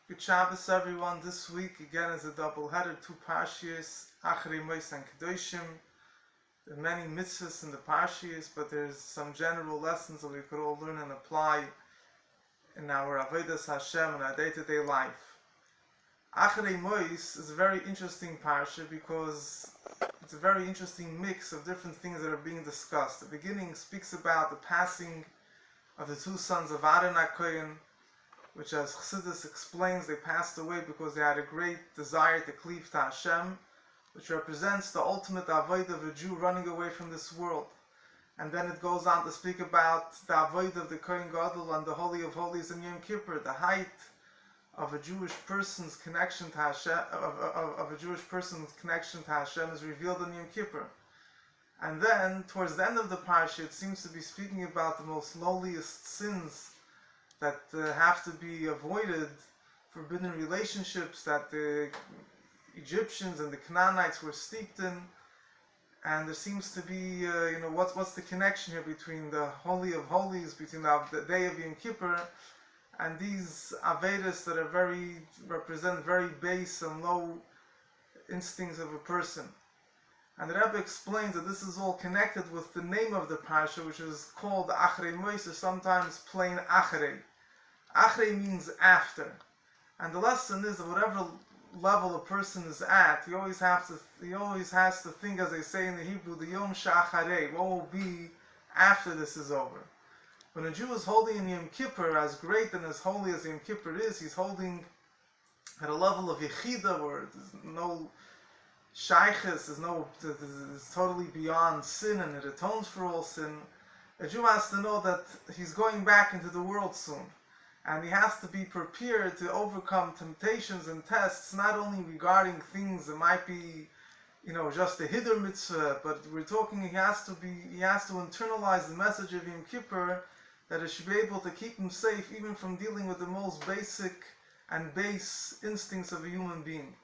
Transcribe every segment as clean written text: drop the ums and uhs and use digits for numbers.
Good Shabbos, everyone. This week again is a double header, two parshiyos, Achrei Mos and Kedoshim. There are many mitzvahs in the parshiyos, but there's some general lessons that we could all learn and apply in our avodas Hashem in our day-to-day life. Achrei Mos is a very interesting parsha because it's a very interesting mix of different things that are being discussed. The beginning speaks about the passing of the two sons of Aaron HaKohen, which, as Chassidus explains, they passed away because they had a great desire to cleave to Hashem, which represents the ultimate avodah of a Jew running away from this world. And then it goes on to speak about the avodah of the Kohen Gadol and the Holy of Holies in Yom Kippur, the height of a Jewish person's connection to Hashem, of a Jewish person's connection to Hashem is revealed in Yom Kippur. And then, towards the end of the parsha, it seems to be speaking about the most lowliest sins that have to be avoided, forbidden relationships that the Egyptians and the Canaanites were steeped in. And there seems to be, what's the connection here between the Holy of Holies, between the day of Yom Kippur, and these Avedas that represent very base and low instincts of a person. And the Rebbe explains that this is all connected with the name of the parsha, which is called Achrei Mos, or sometimes plain Achrei. Achrei means after. And the lesson is that whatever level a person is at, he always has to think, as they say in the Hebrew, the Yom Sha'acharei, what will be after this is over. When a Jew is holding in Yom Kippur, as great and as holy as Yom Kippur is, he's holding at a level of Yechida, where there's no Shaykhis, it's totally beyond sin, and it atones for all sin. A Jew has to know that he's going back into the world soon. And he has to be prepared to overcome temptations and tests, not only regarding things that might be, just a hidur mitzvah, but we're talking he has to internalize the message of Yom Kippur, that it should be able to keep him safe even from dealing with the most basic and base instincts of a human being.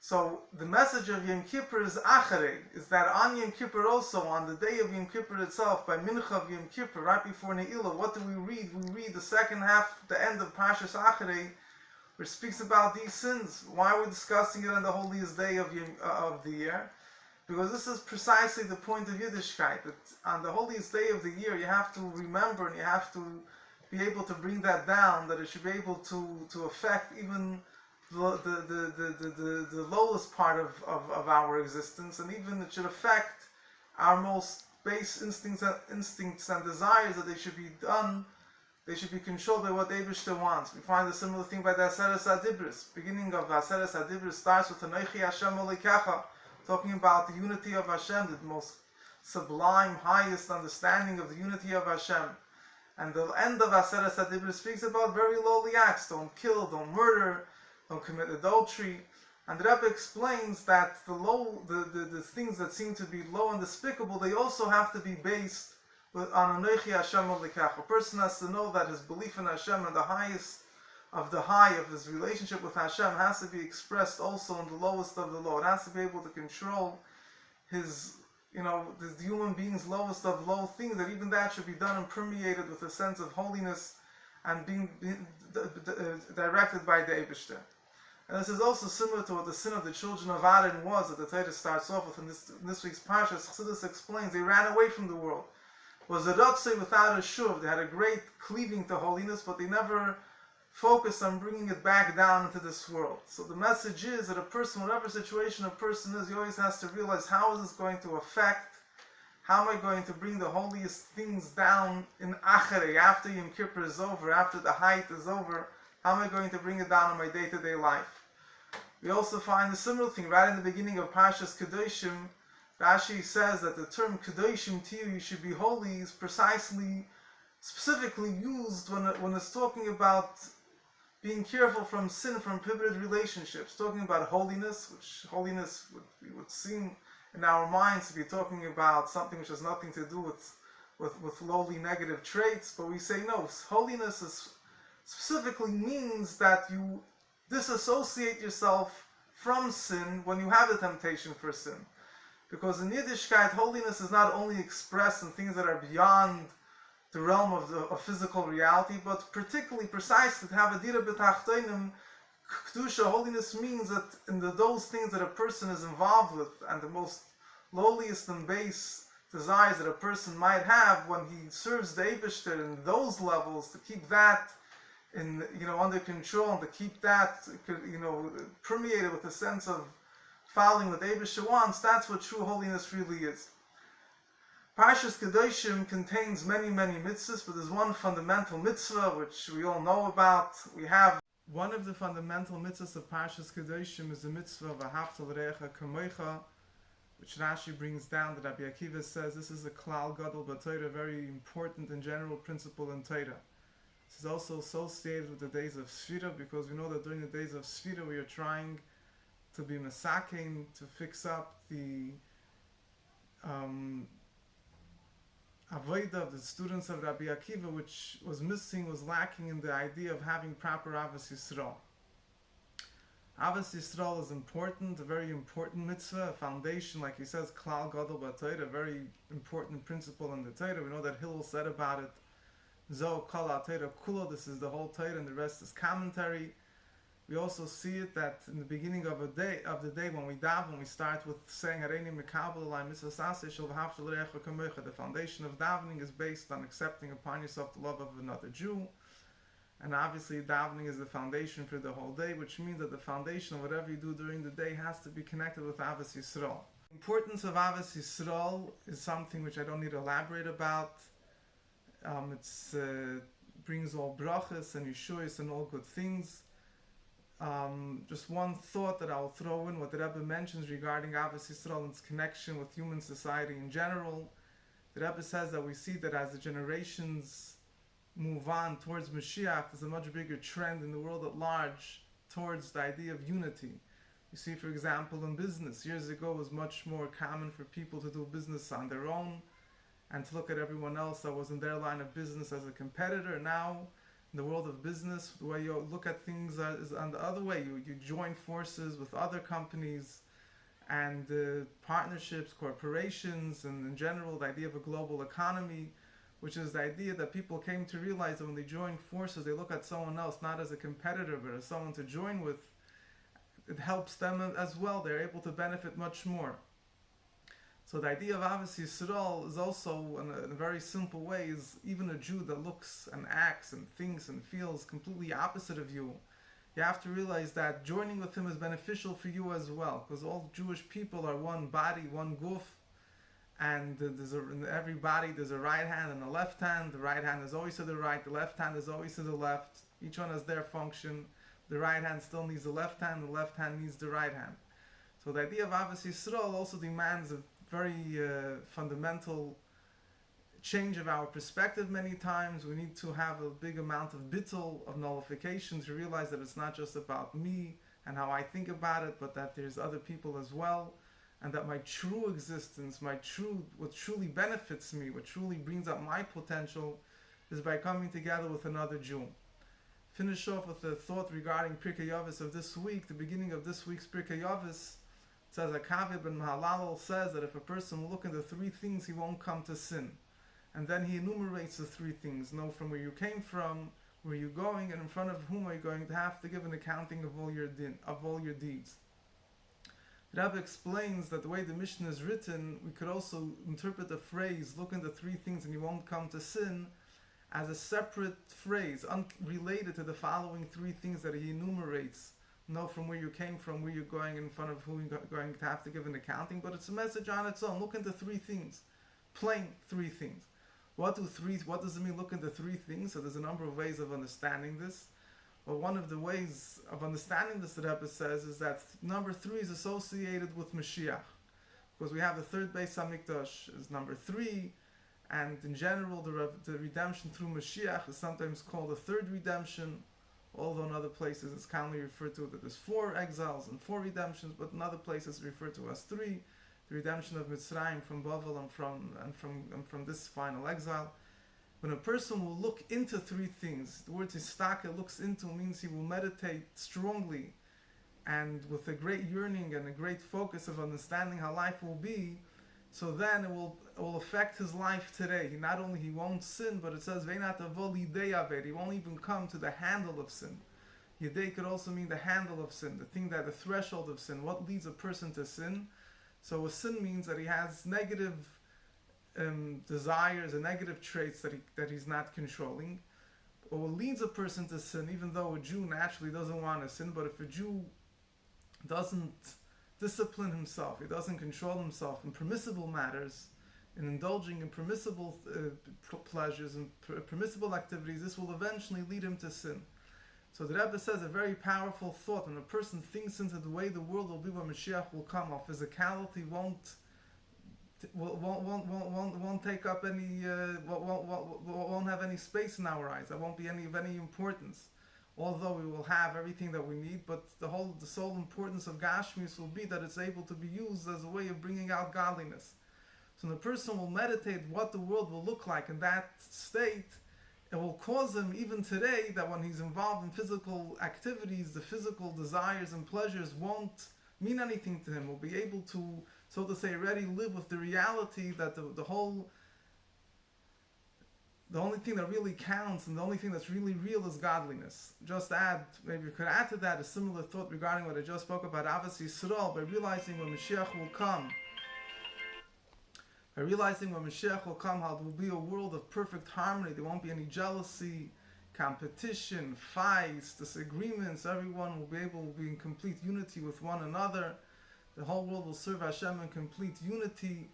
So the message of Yom Kippur is Acharei, is that on Yom Kippur also, on the day of Yom Kippur itself, by Mincha of Yom Kippur, right before Ne'ilah, what do we read? We read the second half, the end of Parshas Acharei, which speaks about these sins. Why are we discussing it on the holiest day of the year? Because this is precisely the point of Yiddishkeit, that on the holiest day of the year you have to remember and you have to be able to bring that down, that it should be able to affect even the lowest part of our existence, and even it should affect our most base instincts and desires, that they should be controlled by what the Eibishter wants. We find a similar thing by the Aseres HaDibros. Beginning of the Aseres HaDibros starts with Anochi Hashem Elokecha, talking about the unity of Hashem, the most sublime, highest understanding of the unity of Hashem. And the end of Aseres HaDibros speaks about very lowly acts: don't kill, don't murder, don't commit adultery. And the Rebbe explains that the things that seem to be low and despicable, they also have to be based on Anochi Hashem Elokecha. A person has to know that his belief in Hashem and the highest of the high of his relationship with Hashem has to be expressed also in the lowest of the low. It has to be able to control the human being's lowest of low things, that even that should be done and permeated with a sense of holiness and being directed by the Eibishter. And this is also similar to what the sin of the children of Aaron was, that the Torah starts off with in this week's parsha. Chassidus explains they ran away from the world. It was a ratzei without a shuv. They had a great cleaving to holiness, but they never focused on bringing it back down into this world. So the message is that a person, whatever situation a person is, he always has to realize, how is this going to affect, how am I going to bring the holiest things down in Acharei, after Yom Kippur is over, after the height is over, how am I going to bring it down in my day-to-day life? We also find a similar thing right in the beginning of Parshas Kedoshim. Rashi says that the term Kedoshim Tiyu, you should be holy, is specifically used when it's talking about being careful from sin, from prohibited relationships, talking about holiness, which holiness would seem in our minds to be talking about something which has nothing to do with lowly negative traits, but we say no, holiness specifically means that you disassociate yourself from sin when you have the temptation for sin. Because in Yiddishkeit, holiness is not only expressed in things that are beyond the realm of physical reality, but particularly precisely to have a dira b'tachtonim, Kedusha, holiness, means that in those things that a person is involved with, and the most lowliest and base desires that a person might have, when he serves the Eibishter in those levels, to keep that under control, and to keep that permeated with a sense of following what Eibishter wants, that's what true holiness really is. Parshas Kedoshim contains many mitzvahs, but there's one fundamental mitzvah which we all know about. We have one of the fundamental mitzvahs of Parshas Kedoshim is the mitzvah of Ahavta l'reacha kamocha, which Rashi brings down that Rabbi Akiva says this is a klal gadol b'Torah, a very important and general principle in Torah. This is also associated with the days of Sfira, because we know that during the days of Sfira we are trying to be masakin, to fix up the avodah of the students of Rabbi Akiva, which was lacking in the idea of having proper Avos Yisrael. Avos Yisrael is important, a very important mitzvah, a foundation, like he says, klal gadol b'Torah, a very important principle in the Torah. We know that Hillel said about it, Zo kol ha-Torah kulo, this is the whole Torah and the rest is commentary. We also see it that in the beginning of the day when we daven, we start with saying Hareini Mekabel Elai Mitzvahs Aseh Shel V'Havta L'Reacha Kamocha. The foundation of davening is based on accepting upon yourself the love of another Jew, and obviously davening is the foundation for the whole day, which means that the foundation of whatever you do during the day has to be connected with Avos Yisrael. The importance of Avos Yisrael is something which I don't need to elaborate about. It brings all brachas and yeshuas and all good things. Just one thought that I'll throw in, what the Rebbe mentions regarding Avos Yisrael and its connection with human society in general. The Rebbe says that we see that as the generations move on towards Mashiach, there's a much bigger trend in the world at large towards the idea of unity. You see, for example, in business, years ago it was much more common for people to do business on their own and to look at everyone else that was in their line of business as a competitor. Now, in the world of business, the way you look at things is on the other way. You join forces with other companies and partnerships, corporations, and in general the idea of a global economy, which is the idea that people came to realize that when they join forces, they look at someone else not as a competitor but as someone to join with. It helps them as well. They're able to benefit much more. So the idea of Avos Yisrael is also, in a very simple way, is even a Jew that looks and acts and thinks and feels completely opposite of you. You have to realize that joining with him is beneficial for you as well, because all Jewish people are one body, one guf, and in every body there's a right hand and a left hand. The right hand is always to the right, the left hand is always to the left. Each one has their function. The right hand still needs the left hand, the left hand needs the right hand. So the idea of Avos Yisrael also demands a very fundamental change of our perspective many times. We need to have a big amount of bittul, of nullification, to realize that it's not just about me and how I think about it, but that there's other people as well, and that my true existence, what truly benefits me, what truly brings up my potential, is by coming together with another Jew. Finish off with a thought regarding Pirkei Avos of this week. The beginning of this week's Pirkei Avos says, Akav ben Mahalal says that if a person will look into three things, he won't come to sin. And then he enumerates the three things. Know from where you came from, where you're going, and in front of whom are you going to have to give an accounting of all your deeds. The Rebbe explains that the way the Mishnah is written, we could also interpret the phrase, look into three things and you won't come to sin, as a separate phrase, unrelated to the following three things that he enumerates. Know from where you came from, where you're going, in front of who you're going to have to give an accounting, but it's a message on its own. Look into three things. Plain three things. What does it mean, look into three things? So there's a number of ways of understanding this. But one of the ways of understanding this, the Rebbe says, is that number three is associated with Mashiach. Because we have the third Beis HaMikdash is number three, and in general the redemption through Mashiach is sometimes called the third redemption, although in other places it's commonly referred to that there's 4 exiles and 4 redemptions, but in other places it's referred to as 3. The redemption of Mitzrayim from Bavel and from this final exile. When a person will look into 3 things, the word Histaka, looks into, means he will meditate strongly and with a great yearning and a great focus of understanding how life will be. So then it will affect his life today. He won't sin, but it says he won't even come to the handle of sin. Yedei could also mean the handle of sin, the thing that the threshold of sin, what leads a person to sin. So a sin means that he has negative desires and negative traits that he's not controlling. Or what leads a person to sin, even though a Jew naturally doesn't want to sin, but if a Jew doesn't discipline himself, he doesn't control himself in permissible matters, in indulging in permissible pleasures and permissible activities, this will eventually lead him to sin. So the Rebbe says a very powerful thought: when a person thinks into the way the world will be when Mashiach will come, our physicality won't take up any, won't have any space in our eyes. That won't be any of any importance. Although we will have everything that we need, but the sole importance of Gashmis will be that it's able to be used as a way of bringing out godliness. So when the person will meditate what the world will look like in that state, it will cause him, even today, that when he's involved in physical activities, the physical desires and pleasures won't mean anything to him. He'll be able to, so to say, already live with the reality that the only thing that really counts and the only thing that's really real is godliness. Maybe we could add to that a similar thought regarding what I just spoke about, Avos Yisrael, by realizing when Mashiach will come, how there will be a world of perfect harmony. There won't be any jealousy, competition, fights, disagreements. Everyone will be in complete unity with one another. The whole world will serve Hashem in complete unity.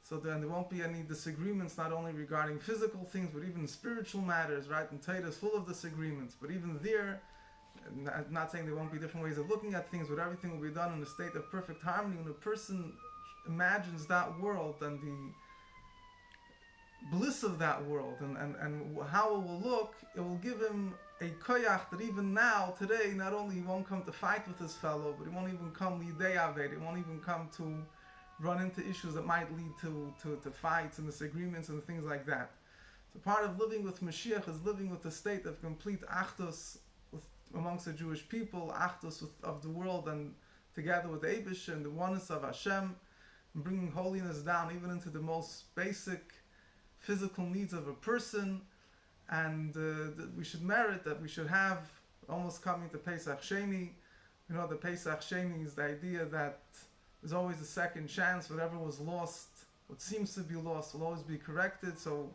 So then there won't be any disagreements, not only regarding physical things, but even spiritual matters, right? And Torah is full of disagreements. But even there, I'm not saying there won't be different ways of looking at things, but everything will be done in a state of perfect harmony. When a person imagines that world and the bliss of that world and how it will look, it will give him a koyach that even now, today, not only he won't come to fight with his fellow, but he won't even come lidei aved, he won't even come to run into issues that might lead to fights and disagreements and things like that. So part of living with Mashiach is living with a state of complete achdus amongst the Jewish people, achdus of the world, and together with the Eibush and the oneness of Hashem, and bringing holiness down even into the most basic physical needs of a person. And we should merit that we should have, almost coming to Pesach Sheni. You know, the Pesach Sheni is the idea that there's always a second chance. Whatever was lost, what seems to be lost, will always be corrected. So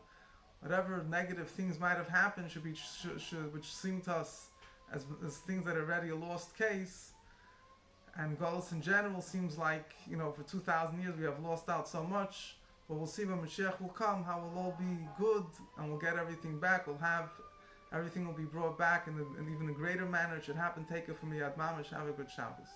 whatever negative things might have happened which seem to us as things that are already a lost case, and Golus in general seems like, for 2,000 years we have lost out so much. But we'll see when Mashiach will come, how we'll all be good, and we'll get everything back. Everything will be brought back in even a greater manner. It should happen. Take it from me, Yad Mamash. Have a good Shabbos.